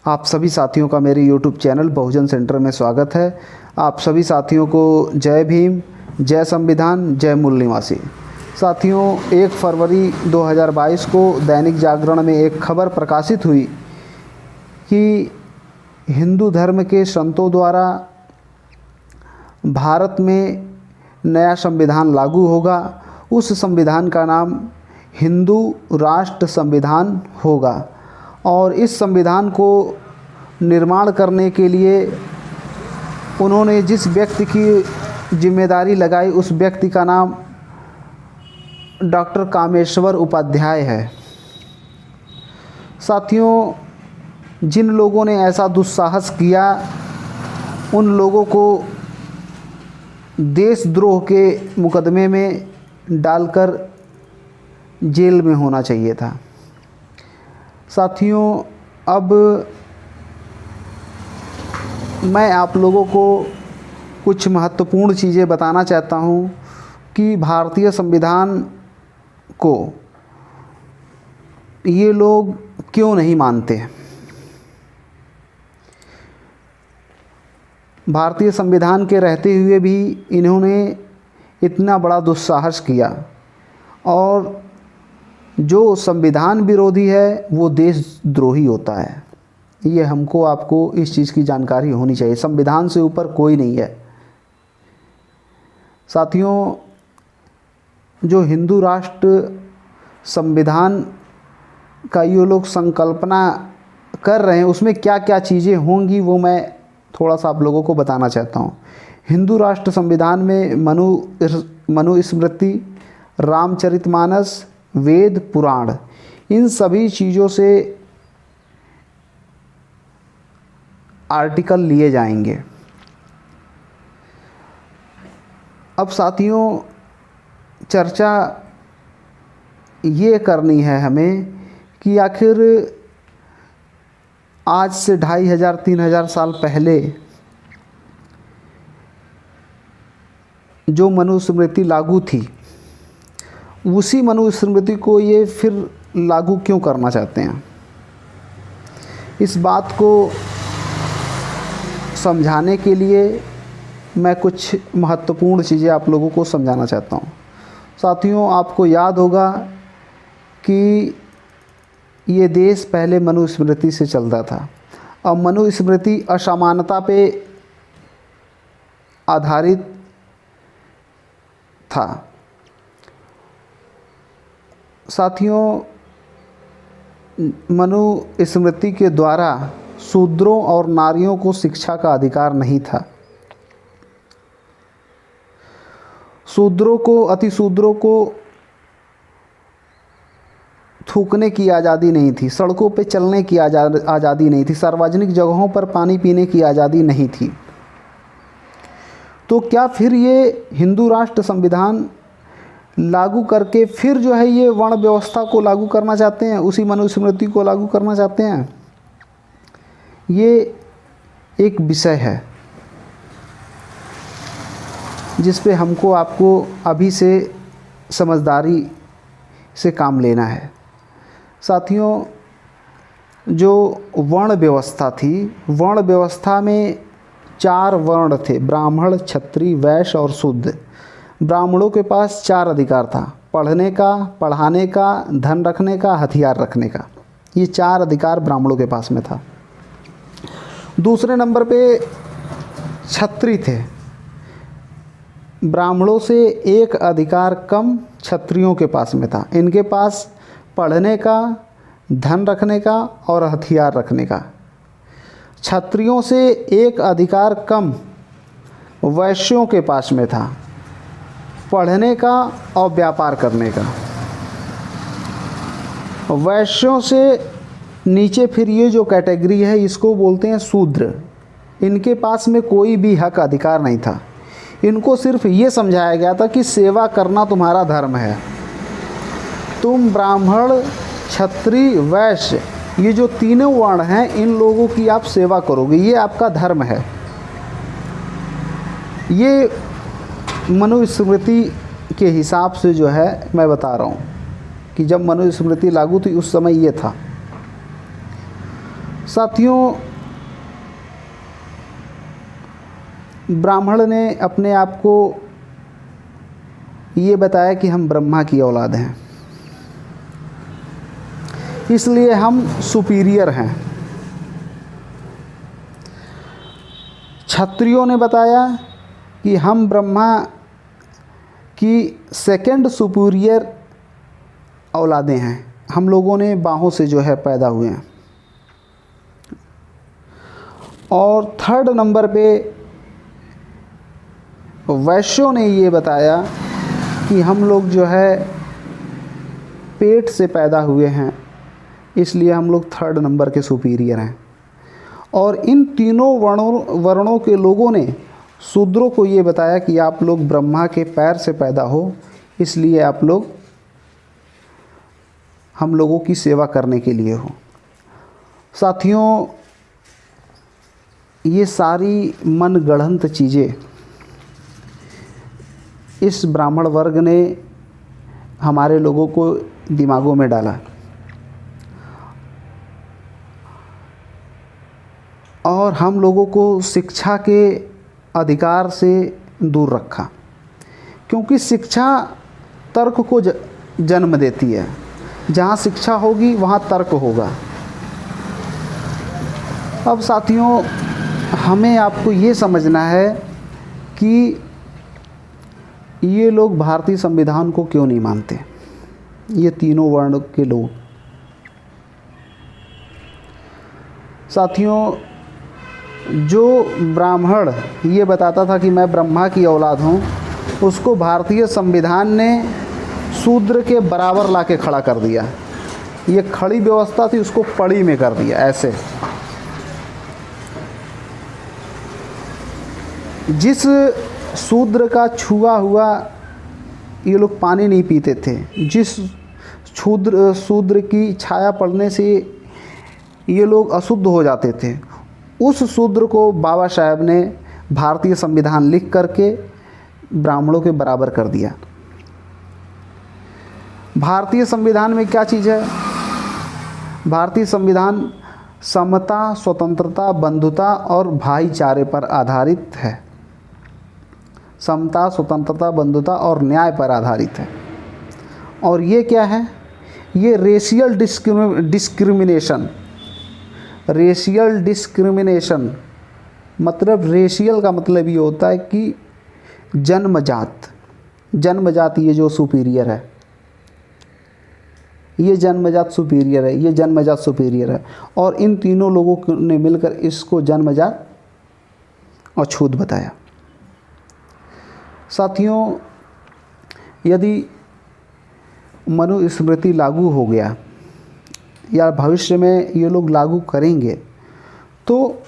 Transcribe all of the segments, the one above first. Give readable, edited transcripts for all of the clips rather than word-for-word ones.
आप सभी साथियों का मेरे YouTube चैनल बहुजन सेंटर में स्वागत है। आप सभी साथियों को जय भीम, जय संविधान, जय मूल निवासी। साथियों, 1 फरवरी 2022 को दैनिक जागरण में एक खबर प्रकाशित हुई कि हिंदू धर्म के संतों द्वारा भारत में नया संविधान लागू होगा। उस संविधान का नाम हिंदू राष्ट्र संविधान होगा और इस संविधान को निर्माण करने के लिए उन्होंने जिस व्यक्ति की जिम्मेदारी लगाई उस व्यक्ति का नाम डॉक्टर कामेश्वर उपाध्याय है। साथियों, जिन लोगों ने ऐसा दुस्साहस किया उन लोगों को देशद्रोह के मुकदमे में डालकर जेल में होना चाहिए था। साथियों, अब मैं आप लोगों को कुछ महत्वपूर्ण चीज़ें बताना चाहता हूं कि भारतीय संविधान को ये लोग क्यों नहीं मानते। भारतीय संविधान के रहते हुए भी इन्होंने इतना बड़ा दुस्साहस किया और जो संविधान विरोधी है वो देशद्रोही होता है। ये हमको आपको इस चीज़ की जानकारी होनी चाहिए। संविधान से ऊपर कोई नहीं है। साथियों, जो हिंदू राष्ट्र संविधान का ये लोग संकल्पना कर रहे हैं उसमें क्या क्या चीज़ें होंगी वो मैं थोड़ा सा आप लोगों को बताना चाहता हूँ। हिंदू राष्ट्र संविधान में मनुस्मृति, रामचरितमानस, वेद, पुराण, इन सभी चीज़ों से आर्टिकल लिए जाएंगे। अब साथियों, चर्चा ये करनी है हमें कि आखिर आज से 2500-3000 साल पहले जो मनुस्मृति लागू थी उसी मनुस्मृति को ये फिर लागू क्यों करना चाहते हैं। इस बात को समझाने के लिए मैं कुछ महत्वपूर्ण चीज़ें आप लोगों को समझाना चाहता हूँ। साथियों, आपको याद होगा कि ये देश पहले मनुस्मृति से चलता था और मनुस्मृति असमानता पे आधारित था। साथियों, मनुस्मृति के द्वारा शूद्रों और नारियों को शिक्षा का अधिकार नहीं था। शूद्रों को, अतिशूद्रों को थूकने की आज़ादी नहीं थी, सड़कों पे चलने की आज़ादी नहीं थी, सार्वजनिक जगहों पर पानी पीने की आज़ादी नहीं थी। तो क्या फिर ये हिंदू राष्ट्र संविधान लागू करके फिर जो है ये वर्ण व्यवस्था को लागू करना चाहते हैं, उसी मनुस्मृति को लागू करना चाहते हैं? ये एक विषय है जिस पे हमको आपको अभी से समझदारी से काम लेना है। साथियों, जो वर्ण व्यवस्था थी, वर्ण व्यवस्था में 4 वर्ण थे, ब्राह्मण, क्षत्रिय, वैश्य और शूद्र। ब्राह्मणों के पास 4 अधिकार था, पढ़ने का, पढ़ाने का, धन रखने का, हथियार रखने का। ये 4 अधिकार ब्राह्मणों के पास में था। दूसरे नंबर पे क्षत्रिय थे। ब्राह्मणों से 1 अधिकार कम क्षत्रियों के पास में था। इनके पास पढ़ने का, धन रखने का और हथियार रखने का। क्षत्रियों से 1 अधिकार कम वैश्यों के पास में था, पढ़ने का और व्यापार करने का। वैश्यों से नीचे फिर ये जो कैटेगरी है इसको बोलते हैं शूद्र। इनके पास में कोई भी हक अधिकार नहीं था। इनको सिर्फ ये समझाया गया था कि सेवा करना तुम्हारा धर्म है। तुम ब्राह्मण, क्षत्रिय, वैश्य, ये जो तीनों वर्ण हैं इन लोगों की आप सेवा करोगे, ये आपका धर्म है। ये मनुस्मृति के हिसाब से जो है मैं बता रहा हूँ कि जब मनुस्मृति लागू थी उस समय ये था। साथियों, ब्राह्मण ने अपने आप को ये बताया कि हम ब्रह्मा की औलाद हैं, इसलिए हम सुपीरियर हैं। क्षत्रियों ने बताया कि हम ब्रह्मा की सेकंड सुपीरियर औलादें हैं, हम लोगों ने बाहों से जो है पैदा हुए हैं। और थर्ड नंबर पे वैश्यों ने ये बताया कि हम लोग जो है पेट से पैदा हुए हैं, इसलिए हम लोग थर्ड नंबर के सुपीरियर हैं। और इन तीनों वर्णों के लोगों ने शूद्रों को ये बताया कि आप लोग ब्रह्मा के पैर से पैदा हो, इसलिए आप लोग हम लोगों की सेवा करने के लिए हो। साथियों, ये सारी मनगढ़ंत चीज़ें इस ब्राह्मण वर्ग ने हमारे लोगों को दिमागों में डाला और हम लोगों को शिक्षा के अधिकार से दूर रखा, क्योंकि शिक्षा तर्क को जन्म देती है। जहाँ शिक्षा होगी वहाँ तर्क होगा। अब साथियों, हमें आपको ये समझना है कि ये लोग भारतीय संविधान को क्यों नहीं मानते, ये तीनों वर्ण के लोग। साथियों, जो ब्राह्मण ये बताता था कि मैं ब्रह्मा की औलाद हूँ, उसको भारतीय संविधान ने शूद्र के बराबर लाके खड़ा कर दिया। ये खड़ी व्यवस्था थी, उसको पड़ी में कर दिया। ऐसे जिस शूद्र का छुआ हुआ ये लोग पानी नहीं पीते थे, जिस शूद्र की छाया पड़ने से ये लोग अशुद्ध हो जाते थे, उस शूद्र को बाबा साहब ने भारतीय संविधान लिख करके ब्राह्मणों के बराबर कर दिया। भारतीय संविधान में क्या चीज़ है? भारतीय संविधान समता, स्वतंत्रता, बंधुता और भाईचारे पर आधारित है। समता, स्वतंत्रता, बंधुता और न्याय पर आधारित है। और ये क्या है? ये रेशियल डिस्क्रिमिनेशन मतलब, रेशियल का मतलब ये होता है कि जन्मजात ये जो सुपीरियर है, ये जन्मजात सुपीरियर है, ये जन्मजात सुपीरियर है। और इन तीनों लोगों ने मिलकर इसको जन्मजात अछूत बताया। साथियों, यदि मनुस्मृति लागू हो गया या भविष्य में ये लोग लागू करेंगे, तो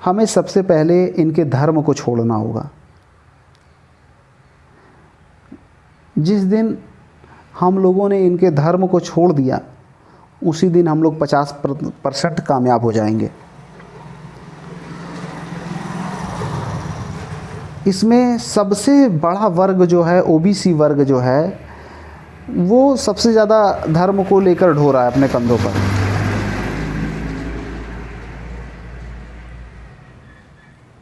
हमें सबसे पहले इनके धर्म को छोड़ना होगा। जिस दिन हम लोगों ने इनके धर्म को छोड़ दिया, उसी दिन हम लोग 50% कामयाब हो जाएंगे। इसमें सबसे बड़ा वर्ग जो है, ओबीसी वर्ग जो है, वो सबसे ज़्यादा धर्म को लेकर ढो रहा है अपने कंधों पर।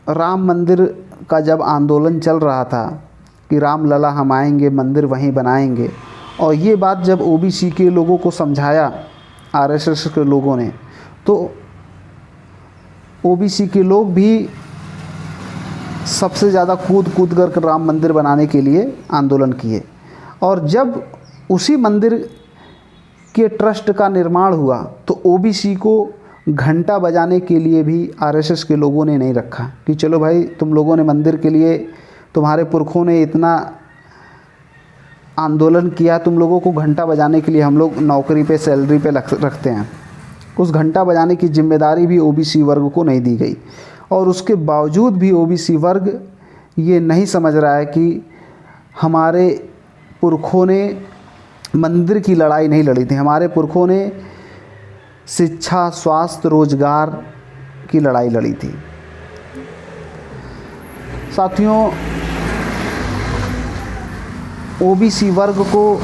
राम मंदिर का जब आंदोलन चल रहा था कि राम लला हम आएंगे, मंदिर वहीं बनाएंगे, और ये बात जब ओबीसी के लोगों को समझाया आरएसएस के लोगों ने, तो ओबीसी के लोग भी सबसे ज़्यादा कूद कर राम मंदिर बनाने के लिए आंदोलन किए। और जब उसी मंदिर के ट्रस्ट का निर्माण हुआ, तो ओबीसी को घंटा बजाने के लिए भी आरएसएस के लोगों ने नहीं रखा कि चलो भाई, तुम लोगों ने मंदिर के लिए, तुम्हारे पुरखों ने इतना आंदोलन किया, तुम लोगों को घंटा बजाने के लिए हम लोग नौकरी पे, सैलरी पे रखते हैं। उस घंटा बजाने की जिम्मेदारी भी ओबीसी वर्ग को नहीं दी गई। और उसके बावजूद भी ओबीसी वर्ग ये नहीं समझ रहा है कि हमारे पुरखों ने मंदिर की लड़ाई नहीं लड़ी थी, हमारे पुरखों ने शिक्षा, स्वास्थ्य, रोजगार की लड़ाई लड़ी थी। साथियों, ओबीसी वर्ग को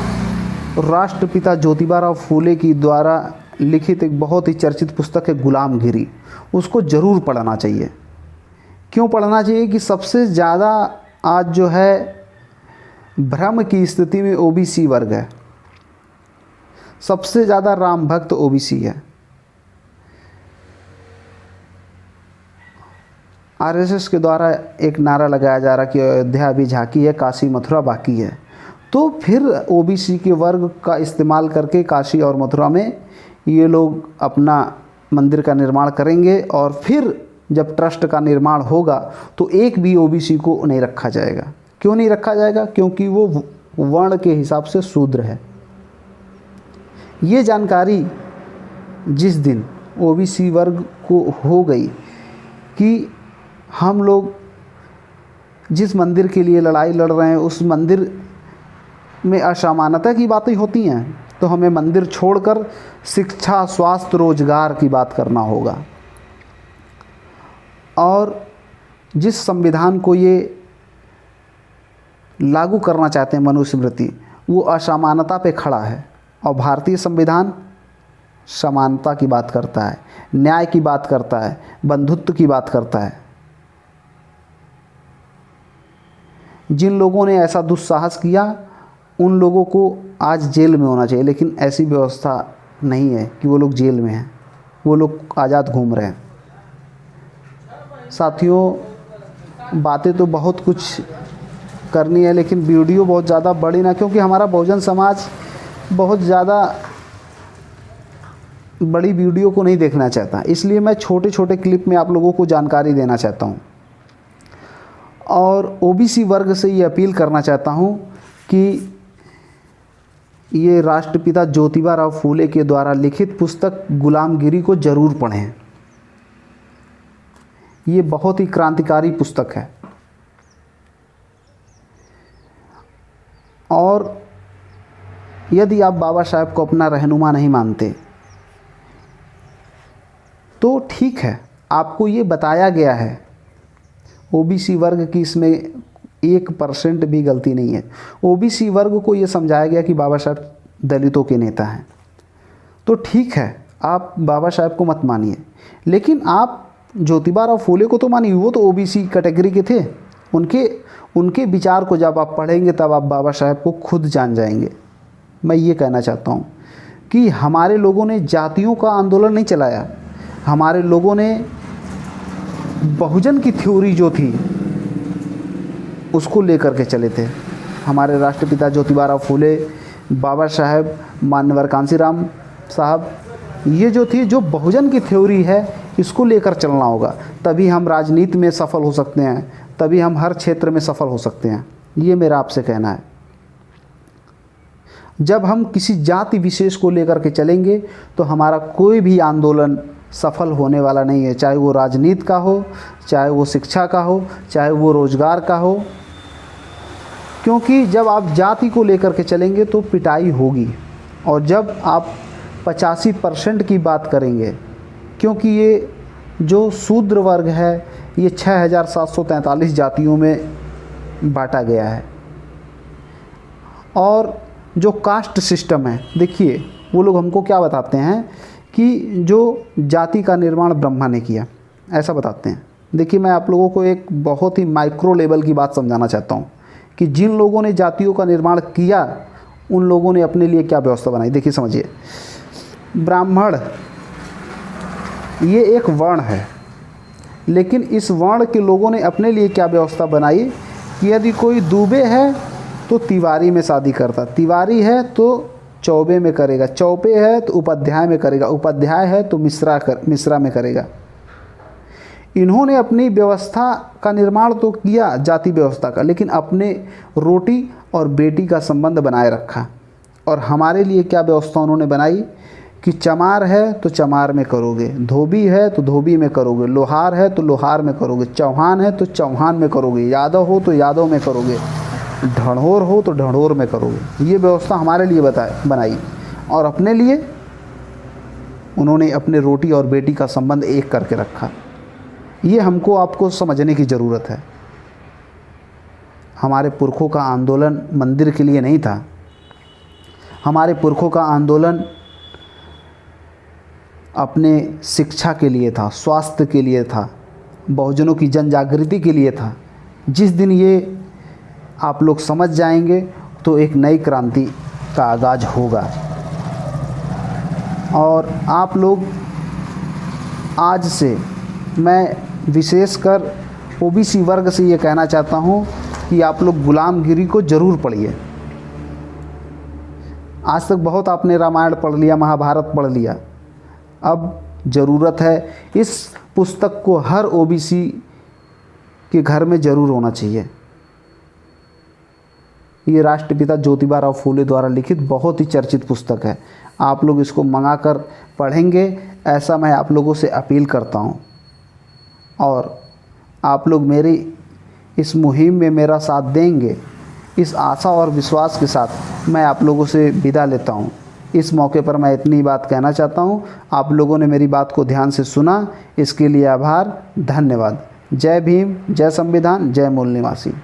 राष्ट्रपिता ज्योतिबा राव फूले की द्वारा लिखित एक बहुत ही चर्चित पुस्तक है गुलामगिरी, उसको ज़रूर पढ़ना चाहिए। क्यों पढ़ना चाहिए कि सबसे ज़्यादा आज जो है भ्रम की स्थिति में ओबीसी वर्ग है, सबसे ज़्यादा राम भक्त ओबीसी है। आरएसएस के द्वारा एक नारा लगाया जा रहा कि अयोध्या अभी झांकी है, काशी मथुरा बाकी है। तो फिर ओबीसी के वर्ग का इस्तेमाल करके काशी और मथुरा में ये लोग अपना मंदिर का निर्माण करेंगे, और फिर जब ट्रस्ट का निर्माण होगा तो एक भी ओबीसी को नहीं रखा जाएगा। क्यों नहीं रखा जाएगा? क्योंकि वो वर्ण के हिसाब से शूद्र है। ये जानकारी जिस दिन ओबीसी वर्ग को हो गई कि हम लोग जिस मंदिर के लिए लड़ाई लड़ रहे हैं उस मंदिर में असमानता की बातें होती हैं, तो हमें मंदिर छोड़कर शिक्षा, स्वास्थ्य, रोजगार की बात करना होगा। और जिस संविधान को ये लागू करना चाहते हैं मनुस्मृति, वो असमानता पे खड़ा है, और भारतीय संविधान समानता की बात करता है, न्याय की बात करता है, बंधुत्व की बात करता है। जिन लोगों ने ऐसा दुस्साहस किया उन लोगों को आज जेल में होना चाहिए, लेकिन ऐसी व्यवस्था नहीं है कि वो लोग जेल में हैं, वो लोग आज़ाद घूम रहे हैं। साथियों, बातें तो बहुत कुछ करनी है, लेकिन वीडियो बहुत ज़्यादा बड़ी ना, क्योंकि हमारा बहुजन समाज बहुत ज़्यादा बड़ी वीडियो को नहीं देखना चाहता, इसलिए मैं छोटे छोटे क्लिप में आप लोगों को जानकारी देना चाहता हूँ। और ओबीसी वर्ग से ये अपील करना चाहता हूँ कि ये राष्ट्रपिता ज्योतिबा राव फूले के द्वारा लिखित पुस्तक गुलामगिरी को ज़रूर पढ़ें। ये बहुत ही क्रांतिकारी पुस्तक है। और यदि आप बाबा साहेब को अपना रहनुमा नहीं मानते तो ठीक है, आपको ये बताया गया है, ओबीसी वर्ग की इसमें 1% भी गलती नहीं है। ओबीसी वर्ग को ये समझाया गया कि बाबा साहेब दलितों के नेता हैं, तो ठीक है, आप बाबा साहेब को मत मानिए, लेकिन आप ज्योतिबा राव फूले को तो मानिए, वो तो ओबीसी कैटेगरी के थे। उनके विचार को जब आप पढ़ेंगे तब आप बाबा साहेब को खुद जान जाएंगे। मैं ये कहना चाहता हूँ कि हमारे लोगों ने जातियों का आंदोलन नहीं चलाया, हमारे लोगों ने बहुजन की थ्योरी जो थी उसको लेकर के चले थे। हमारे राष्ट्रपिता ज्योतिबा राव फूले, बाबा साहेब, मान्यवर कांसीराम साहब, ये जो थी, जो बहुजन की थ्योरी है, इसको लेकर चलना होगा, तभी हम राजनीति में सफल हो सकते हैं, तभी हम हर क्षेत्र में सफल हो सकते हैं। ये मेरा आपसे कहना है। जब हम किसी जाति विशेष को लेकर के चलेंगे तो हमारा कोई भी आंदोलन सफल होने वाला नहीं है, चाहे वो राजनीति का हो, चाहे वो शिक्षा का हो, चाहे वो रोजगार का हो। क्योंकि जब आप जाति को लेकर के चलेंगे तो पिटाई होगी, और जब आप 85% की बात करेंगे, क्योंकि ये जो शूद्र वर्ग है ये 6743 जातियों में बांटा गया है। और जो कास्ट सिस्टम है, देखिए वो लोग हमको क्या बताते हैं कि जो जाति का निर्माण ब्रह्मा ने किया, ऐसा बताते हैं। देखिए, मैं आप लोगों को एक बहुत ही माइक्रो लेवल की बात समझाना चाहता हूँ कि जिन लोगों ने जातियों का निर्माण किया उन लोगों ने अपने लिए क्या व्यवस्था बनाई। देखिए, समझिए, ब्राह्मण ये एक वर्ण है, लेकिन इस वर्ण के लोगों ने अपने लिए क्या व्यवस्था बनाई कि यदि कोई दूबे है तो तिवारी में शादी करता, तिवारी है तो चौबे में करेगा, चौबे है तो उपाध्याय में करेगा, उपाध्याय है तो मिश्रा में करेगा। इन्होंने अपनी व्यवस्था का निर्माण तो किया, जाति व्यवस्था का, लेकिन अपने रोटी और बेटी का संबंध बनाए रखा। और हमारे लिए क्या व्यवस्था उन्होंने बनाई कि चमार है तो चमार में करोगे, धोबी है तो धोबी में करोगे, लोहार है तो लोहार में करोगे, चौहान है तो चौहान में करोगे, यादव हो तो यादव में करोगे, ढंढोर हो तो ढंढोर में करोगे। ये व्यवस्था हमारे लिए बनाई, और अपने लिए उन्होंने अपने रोटी और बेटी का संबंध एक करके रखा। ये हमको आपको समझने की ज़रूरत है। हमारे पुरखों का आंदोलन मंदिर के लिए नहीं था, हमारे पुरखों का आंदोलन अपने शिक्षा के लिए था, स्वास्थ्य के लिए था, बहुजनों की जन जागृति के लिए था। जिस दिन ये आप लोग समझ जाएंगे तो एक नई क्रांति का आगाज़ होगा। और आप लोग आज से, मैं विशेषकर ओबीसी वर्ग से ये कहना चाहता हूँ कि आप लोग गुलामगिरी को ज़रूर पढ़िए। आज तक बहुत आपने रामायण पढ़ लिया, महाभारत पढ़ लिया, अब ज़रूरत है इस पुस्तक को हर ओबीसी के घर में ज़रूर होना चाहिए। ये राष्ट्रपिता ज्योतिबा फूले द्वारा लिखित बहुत ही चर्चित पुस्तक है। आप लोग इसको मंगाकर पढ़ेंगे, ऐसा मैं आप लोगों से अपील करता हूँ। और आप लोग मेरी इस मुहिम में मेरा साथ देंगे, इस आशा और विश्वास के साथ मैं आप लोगों से विदा लेता हूँ। इस मौके पर मैं इतनी बात कहना चाहता हूँ। आप लोगों ने मेरी बात को ध्यान से सुना, इसके लिए आभार, धन्यवाद। जय भीम, जय संविधान, जय मूल निवासी।